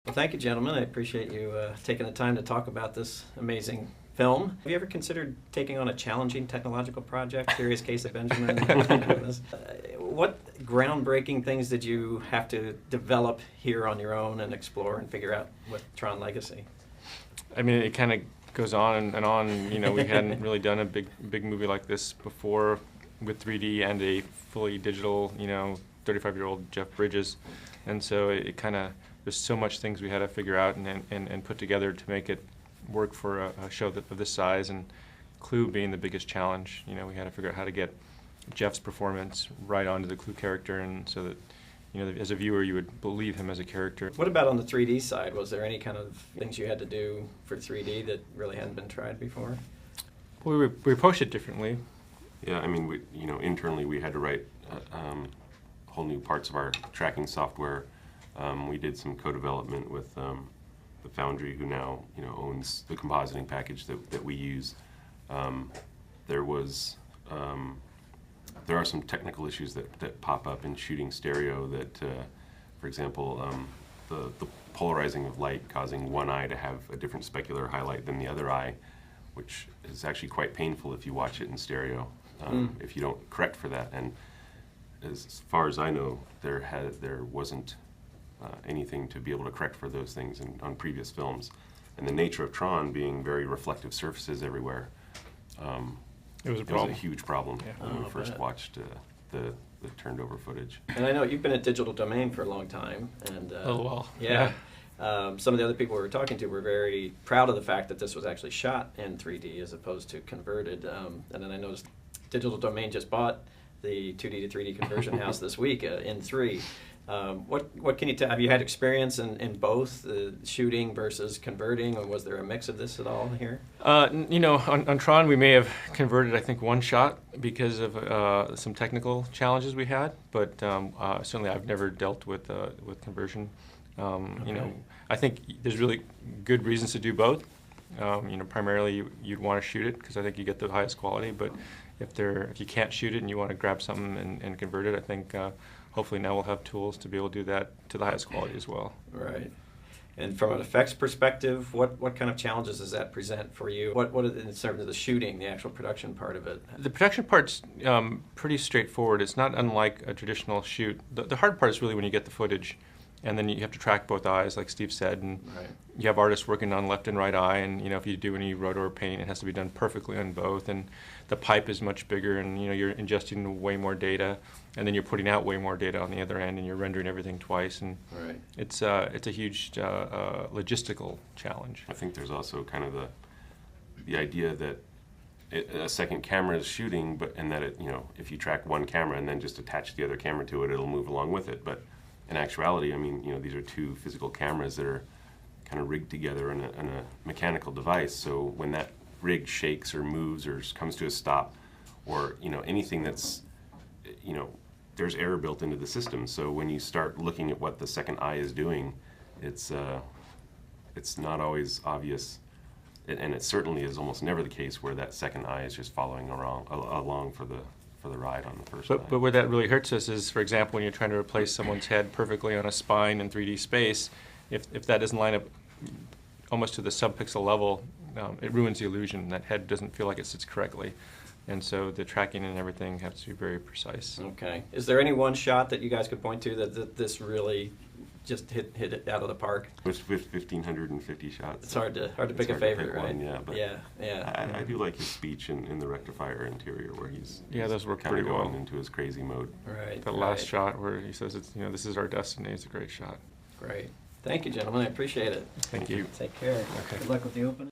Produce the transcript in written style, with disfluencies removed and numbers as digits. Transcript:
Well, thank you, gentlemen. I appreciate you taking the time to talk about this amazing film. Have you ever considered taking on a challenging technological project? Curious Case of Benjamin? What groundbreaking things did you have to develop here on your own and explore and figure out with Tron Legacy? I mean, it kind of goes on and on. You know, we hadn't really done a big movie like this before with 3D and a fully digital, 35-year-old Jeff Bridges. And so it kind of, there's so much things we had to figure out and put together to make it work for a show of this size, and Clue being the biggest challenge. You know, we had to figure out how to get Jeff's performance right onto the Clue character, and so that, as a viewer, you would believe him as a character. What about on the 3D side? Was there any kind of things you had to do for 3D that really hadn't been tried before? Well, we approached it differently. Yeah, I mean, internally we had to write whole new parts of our tracking software. We did some co-development with the foundry, who now owns the compositing package that we use. There are some technical issues that pop up in shooting stereo that, for example, the polarizing of light causing one eye to have a different specular highlight than the other eye, which is actually quite painful if you watch it in stereo, if you don't correct for that. And as far as I know, there wasn't anything to be able to correct for those things on previous films. And the nature of Tron being very reflective surfaces everywhere, it was a huge problem when we first bet. watched the turned over footage. And I know you've been at Digital Domain for a long time. And well. Yeah. Some of the other people we were talking to were very proud of the fact that this was actually shot in 3D as opposed to converted. And then I noticed Digital Domain just bought the 2D to 3D conversion house this week in 3. What can you tell? Have you had experience in both shooting versus converting, or was there a mix of this at all here? On Tron we may have converted, I think, one shot because of some technical challenges we had, but certainly I've never dealt with conversion. Okay. I think there's really good reasons to do both. Primarily you'd want to shoot it because I think you get the highest quality, but if you can't shoot it and you want to grab something and convert it, I think hopefully now we'll have tools to be able to do that to the highest quality as well. Right. And from an effects perspective, what kind of challenges does that present for you? What in terms of the shooting, the actual production part of it? The production part's pretty straightforward. It's not unlike a traditional shoot. The hard part is really when you get the footage, and then you have to track both eyes, like Steve said, and Right. you have artists working on left and right eye, and if you do any rotor paint, it has to be done perfectly on both, and the pipe is much bigger, and you're ingesting way more data, and then you're putting out way more data on the other end, and you're rendering everything twice, and Right. it's a huge logistical challenge. I think there's also kind of the idea that a second camera is shooting, and that if you track one camera and then just attach the other camera to it, it'll move along with it. But in actuality, I mean, these are two physical cameras that are kind of rigged together in a mechanical device. So when that rig shakes or moves or comes to a stop, or anything that's, there's error built into the system. So when you start looking at what the second eye is doing, it's not always obvious, and it certainly is almost never the case where that second eye is just following along for the ride on the first eye. But where that really hurts us is, for example, when you're trying to replace someone's head perfectly on a spine in 3D space, if that doesn't line up almost to the sub-pixel level, it ruins the illusion. That head doesn't feel like it sits correctly. And so the tracking and everything has to be very precise. Okay. Is there any one shot that you guys could point to that this really just hit it out of the park? There's 1,550 shots. It's hard to pick a favorite, right? One, yeah, but yeah. I do like his speech in the rectifier interior where he's those work kind of pretty well. going into his crazy mode. Right. The last shot where he says, "It's this is our destiny." It's a great shot. Great. Thank you, gentlemen. I appreciate it. Thank you. Take care. Okay. Good luck with the opening.